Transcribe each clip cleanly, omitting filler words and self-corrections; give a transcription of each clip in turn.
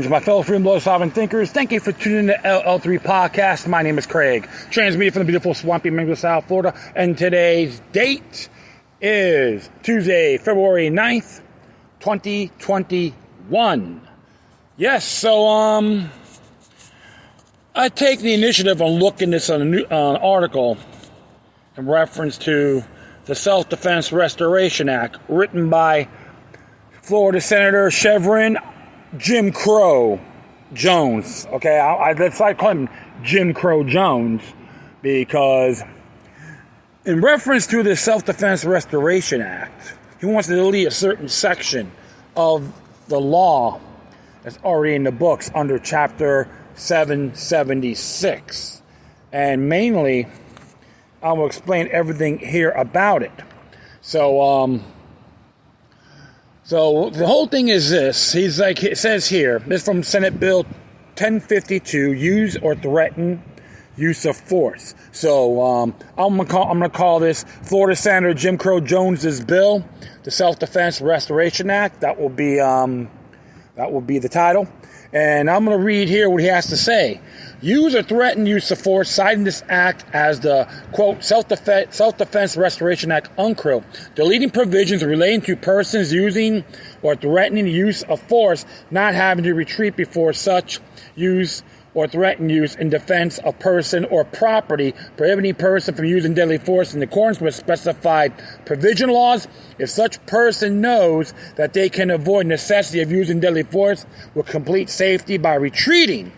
Greetings, my fellow freedom loving sovereign thinkers. Thank you for tuning in to LL3 Podcast. My name is Craig, transmitting from the beautiful swampy Mingo, South Florida. And today's date is Tuesday, February 9th, 2021. Yes, so I take the initiative on looking this on an article in reference to the Self-Defense Restoration Act, written by Florida Senator Chevron Jim Crow Jones. Okay, that's why I call him Jim Crow Jones, because in reference to the Self-Defense Restoration Act, he wants to delete a certain section of the law that's already in the books under Chapter 776. And mainly, I will explain everything here about it. So the whole thing is this. He's like, it says here, this is from Senate Bill 1052, use or threaten use of force. So I'm gonna call this Florida Senator Jim Crow Jones's bill, the Self-Defense Restoration Act. That will be the title. And I'm going to read here what he has to say. Use or threaten use of force, citing this act as the, quote, Self-Defense Restoration Act, unquote, deleting provisions relating to persons using or threatening use of force, not having to retreat before such use or threatened use in defense of person or property, prohibiting person from using deadly force in accordance with specified provision laws, if such person knows that they can avoid necessity of using deadly force with complete safety by retreating.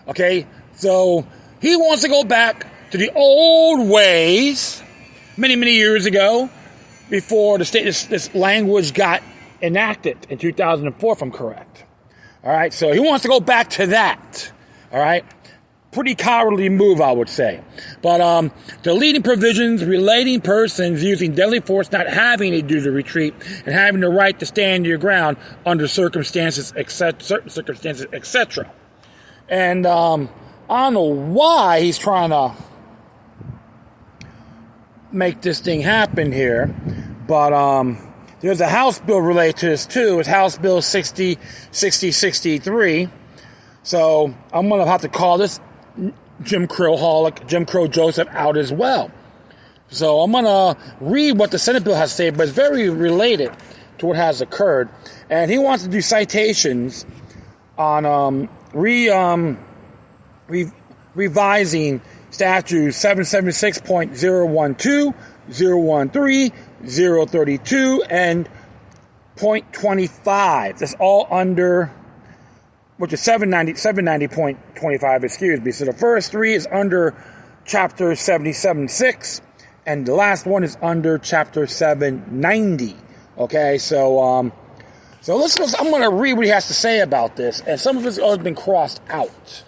Okay, so he wants to go back to the old ways, many, many years ago, before the state this language got enacted in 2004, if I'm correct. All right, so he wants to go back to that. All right, pretty cowardly move, I would say. But deleting provisions relating persons using deadly force, not having to do the retreat, and having the right to stand your ground under circumstances, certain circumstances, etc. And I don't know why he's trying to make this thing happen here, but there's a House bill related to this too. It's House Bill 6063. So I'm going to have to call this Jim Crow Joseph out as well. So I'm going to read what the Senate bill has to say, but it's very related to what has occurred. And he wants to do citations on revising statutes 776.012, 013, 032, and .25. That's all under, which is 790.25, excuse me. So the first three is under Chapter 776, and the last one is under Chapter 790. Okay, so let's go. I'm going to read what he has to say about this, and some of it's already been crossed out.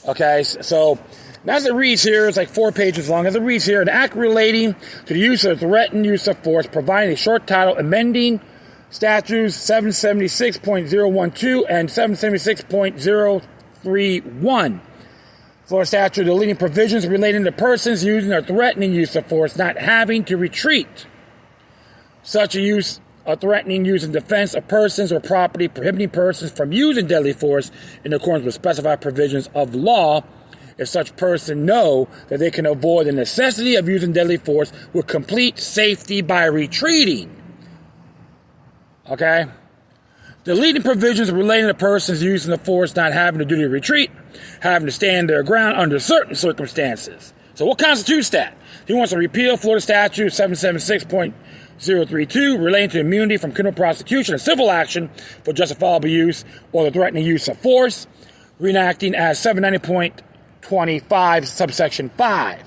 Okay, so as it reads here, it's like 4 pages long. As it reads here, an act relating to the use or threatened use of force, providing a short title, amending statutes 776.012 and 776.031. Florida statute deleting provisions relating to persons using or threatening use of force, not having to retreat. Such a use or threatening use in defense of persons or property, prohibiting persons from using deadly force in accordance with specified provisions of law, if such person know that they can avoid the necessity of using deadly force with complete safety by retreating. Okay? Deleting provisions relating to persons using the force not having to do the retreat, having to stand their ground under certain circumstances. So what constitutes that? He wants to repeal Florida Statute 776.032 relating to immunity from criminal prosecution and civil action for justifiable use or the threatening use of force, reenacting as 790.25 subsection 5.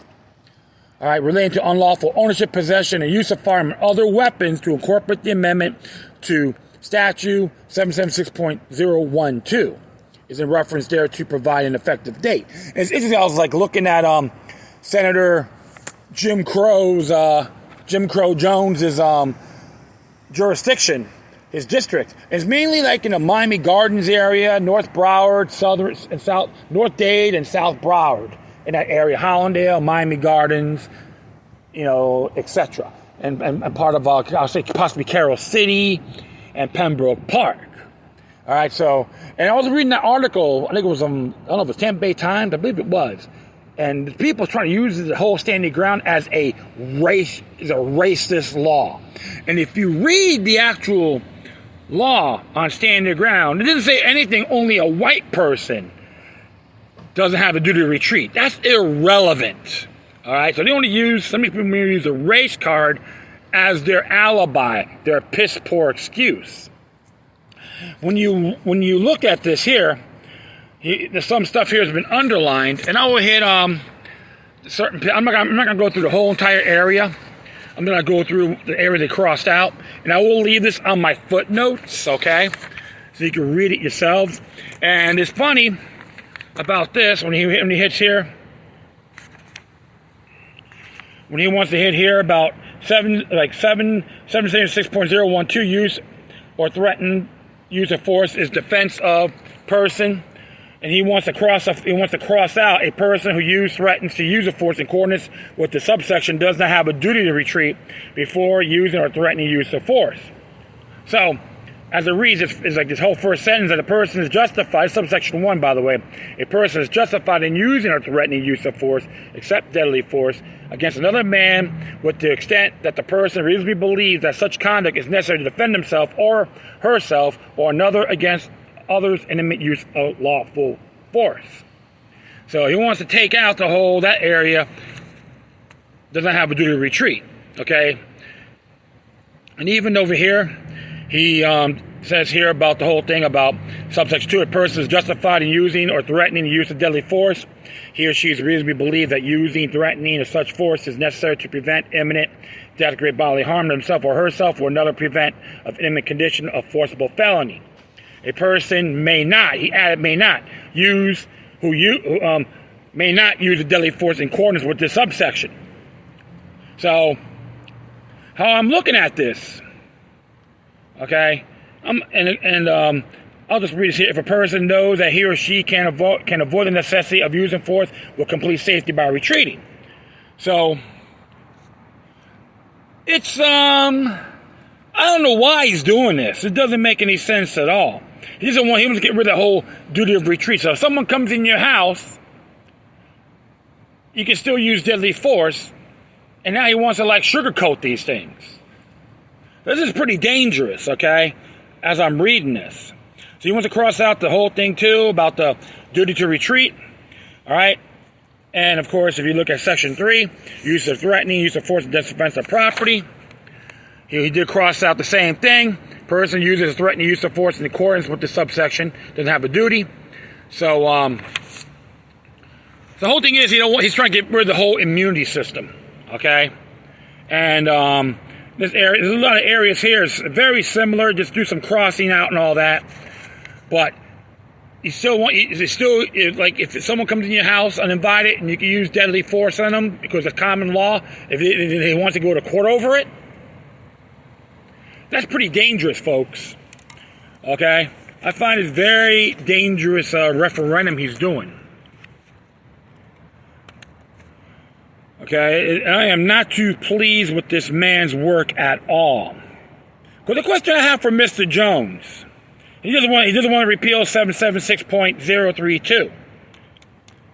All right, relating to unlawful ownership, possession, and use of firearms and other weapons to incorporate the amendment to Statute 776.012 is in reference there to provide an effective date. And it's interesting, I was like looking at Senator Jim Crow Jones's jurisdiction, his district. And it's mainly like in the Miami Gardens area, North Broward, Southern and South, North Dade and South Broward. In that area, Hollandale, Miami Gardens, etc. And part of, I'll say possibly Carroll City and Pembroke Park. All right, so, and I was reading that article, I think it was, I don't know if it was Tampa Bay Times, I believe it was, and the people trying to use the whole standing ground as a racist law. And if you read the actual law on standing your ground, it didn't say anything, only a white person doesn't have a duty to retreat. That's irrelevant. All right, so they only use, some people use a race card as their alibi, their piss poor excuse. When you look at this here, there's some stuff here has been underlined, and I will hit certain. I'm not gonna go through the whole entire area. I'm gonna go through the area they crossed out, and I will leave this on my footnotes, okay, so you can read it yourselves. And it's funny about this when he hits here, when he wants to hit here about 776.012 use or threaten use of force is defense of person, and he wants to cross out a person who threatens to use a force in accordance with the subsection does not have a duty to retreat before using or threatening use of force. So, as it reads, it's like this whole first sentence that a person is justified, subsection 1, by the way, a person is justified in using or threatening use of force, except deadly force, against another man with the extent that the person reasonably believes that such conduct is necessary to defend himself or herself or another against others' intimate use of lawful force. So he wants to take out that area does not have a duty to retreat, okay? And even over here, he says here about the whole thing about subsection 2, a person is justified in using or threatening the use of deadly force. He or she is reasonably believed that using, threatening of such force is necessary to prevent imminent death, great bodily harm to himself or herself, or another prevent of imminent condition of forcible felony. A person may not, he added may not, may not use a deadly force in accordance with this subsection. So, how I'm looking at this, okay, I'll just read this here. If a person knows that he or she can avoid the necessity of using force with complete safety by retreating. So, it's, I don't know why he's doing this. It doesn't make any sense at all. He wants to get rid of the whole duty of retreat. So if someone comes in your house, you can still use deadly force, and now he wants to sugarcoat these things. This is pretty dangerous, okay, as I'm reading this. So he wants to cross out the whole thing, too, about the duty to retreat, all right? And, of course, if you look at Section 3, use of threatening, use of force in defense of property, he did cross out the same thing. Person uses threatening use of force in accordance with the subsection, doesn't have a duty. So, the whole thing is, he's trying to get rid of the whole immunity system, okay? And, there's a lot of areas here. It's very similar. Just do some crossing out and all that. But if someone comes in your house uninvited and you can use deadly force on them because of common law, if he wants to go to court over it, that's pretty dangerous, folks. Okay? I find it very dangerous referendum he's doing. Okay, I am not too pleased with this man's work at all. But the question I have for Mr. Jones, he doesn't want to repeal 776.032.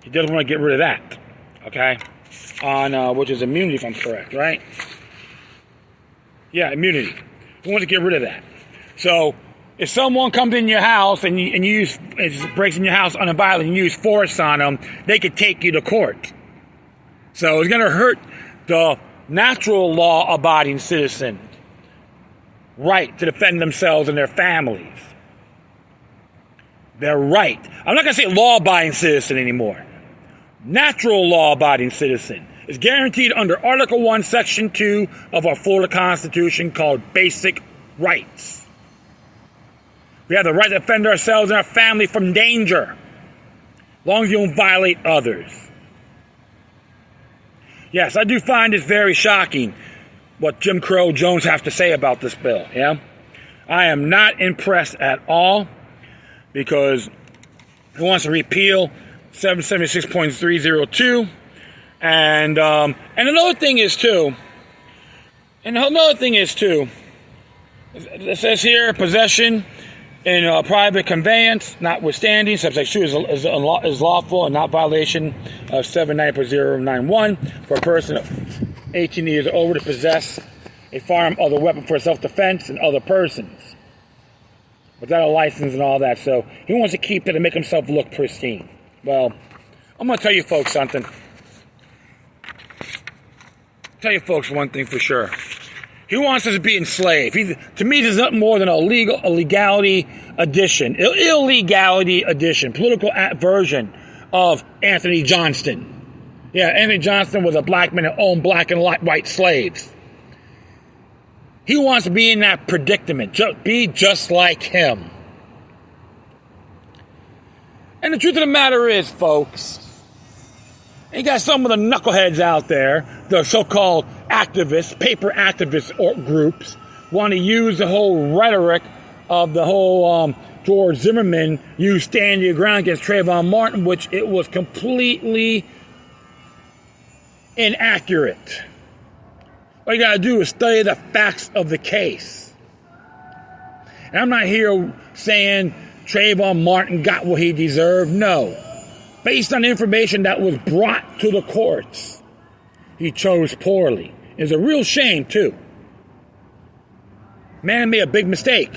He doesn't want to get rid of that. Okay, on which is immunity, if I'm correct, right? Yeah, immunity. He wants to get rid of that. So if someone comes in your house and breaks in your house uninvited and you use force on them, they could take you to court. So it's going to hurt the natural law-abiding citizen right to defend themselves and their families. Their right. I'm not going to say law-abiding citizen anymore. Natural law-abiding citizen is guaranteed under Article 1, Section 2 of our Florida Constitution called Basic Rights. We have the right to defend ourselves and our family from danger, as long as you don't violate others. Yes, I do find it very shocking what Jim Crow Jones has to say about this bill, yeah? I am not impressed at all because he wants to repeal 776.302. And another thing is, too, it says here, possession In a private conveyance, notwithstanding, subsection 2 is lawful and not violation of 790.091 for a person 18 years or over to possess a firearm or other weapon for self-defense and other persons without a license and all that. So he wants to keep it and make himself look pristine. Well, I'm going to tell you folks something. Tell you folks one thing for sure. He wants us to be enslaved. To me, this is nothing more than a legality addition, illegality addition, political version of Anthony Johnston. Yeah, Anthony Johnston was a black man that owned black and white slaves. He wants to be in that predicament, be just like him. And the truth of the matter is, folks, you got some of the knuckleheads out there, the so-called activists, paper activist groups, want to use the whole rhetoric of the whole George Zimmerman used stand your ground against Trayvon Martin, which it was completely inaccurate. All you got to do is study the facts of the case. And I'm not here saying Trayvon Martin got what he deserved. No. Based on the information that was brought to the courts, he chose poorly. It's a real shame, too. Man made a big mistake,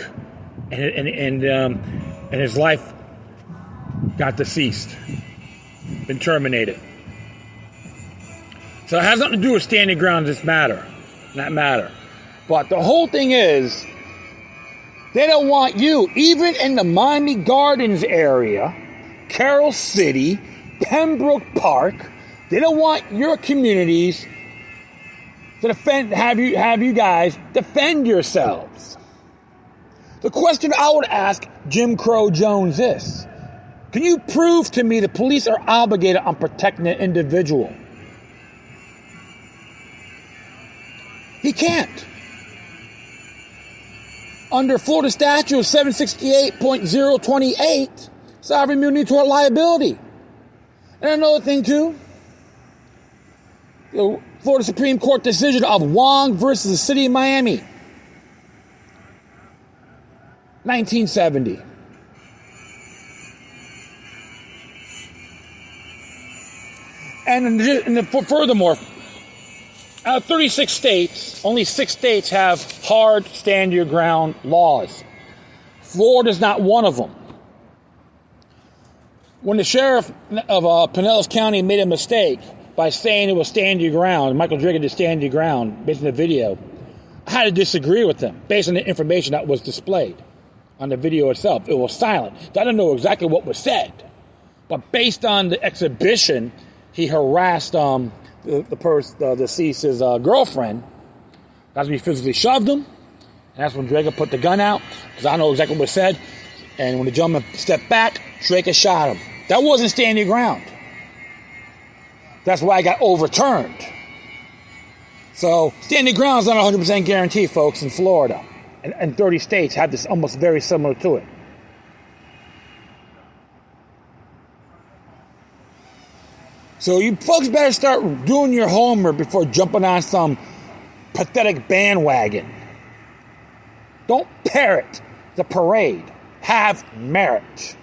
and his life got deceased, been terminated. So it has nothing to do with standing ground in this matter, that matter. But the whole thing is, they don't want you, even in the Miami Gardens area, Carroll City, Pembroke Park, they don't want your communities to have you guys defend yourselves. The question I would ask Jim Crow Jones is, can you prove to me the police are obligated on protecting an individual? He can't. Under Florida statute of 768.028, sovereign immunity toward liability. And another thing, too, the Florida Supreme Court decision of Wong versus the City of Miami, 1970. And furthermore, out of 36 states, only 6 states have hard stand-your-ground laws. Florida's not one of them. When the sheriff of Pinellas County made a mistake by saying it was stand your ground, Michael Drager did stand your ground based on the video, I had to disagree with him based on the information that was displayed on the video itself. It was silent. So I don't know exactly what was said. But based on the exhibition, he harassed the deceased's girlfriend. That's when he physically shoved him. And that's when Drager put the gun out, because I know exactly what was said. And when the gentleman stepped back, Drager shot him. That wasn't stand your ground. That's why I got overturned. So standing ground is not 100% guarantee, folks, in Florida. And 30 states have this almost very similar to it. So you folks better start doing your homework before jumping on some pathetic bandwagon. Don't parrot the parade. Have merit.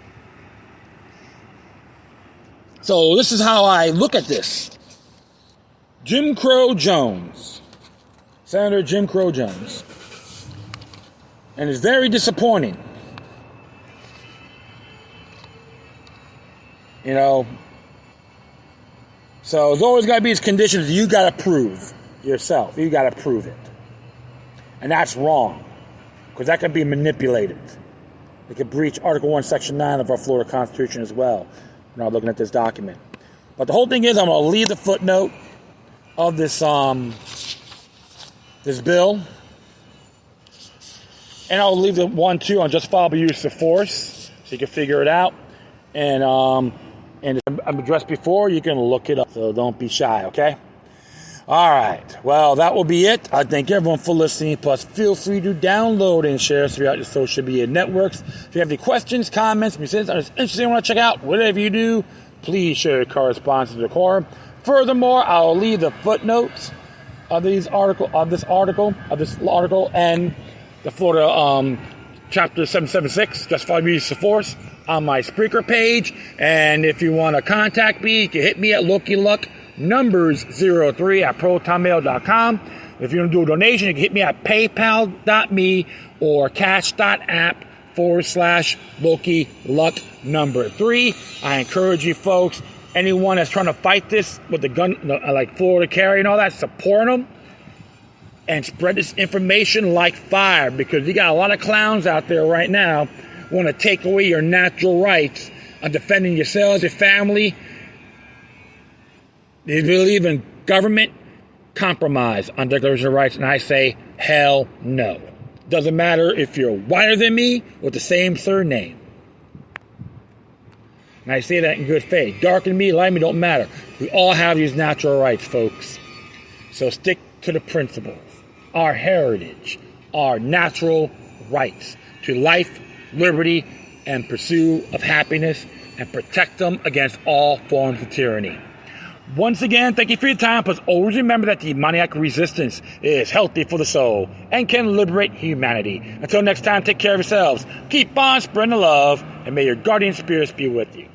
So this is how I look at this. Jim Crow Jones, Senator Jim Crow Jones, and it's very disappointing. You know, so there's always got to be these conditions you got to prove yourself. You got to prove it. And that's wrong, because that can be manipulated. It could breach Article 1, Section 9 of our Florida Constitution as well. We're not looking at this document. But the whole thing is, I'm going to leave the footnote of this this bill. And I'll leave the 1, 2 on justifiable use of force, so you can figure it out. And I'm addressed before, you can look it up. So don't be shy, okay? All right. Well, that will be it. I thank everyone for listening. Plus, feel free to download and share throughout your social media networks. If you have any questions, comments, musicians, interesting, want to check out, whatever you do, please share your correspondence to the core. Furthermore, I'll leave the footnotes of this article, and the Florida Chapter 776, Justified Use of Force, on my Spreaker page. And if you want to contact me, you can hit me at LokiLuck03 at protonmail.com. If you want to do a donation, you can hit me at paypal.me or cash.app/LokiLuck3. I encourage you folks, anyone that's trying to fight this with the gun, like Florida carry and all that, support them and spread this information like fire, because you got a lot of clowns out there right now want to take away your natural rights on defending yourselves, your family. They believe in government compromise on Declaration of Rights, and I say, hell no. Doesn't matter if you're whiter than me with the same surname. And I say that in good faith. Darker than me, light than me, don't matter. We all have these natural rights, folks. So stick to the principles, our heritage, our natural rights to life, liberty, and pursuit of happiness, and protect them against all forms of tyranny. Once again, thank you for your time. Plus, always remember that demoniac resistance is healthy for the soul and can liberate humanity. Until next time, take care of yourselves. Keep on spreading the love, and may your guardian spirits be with you.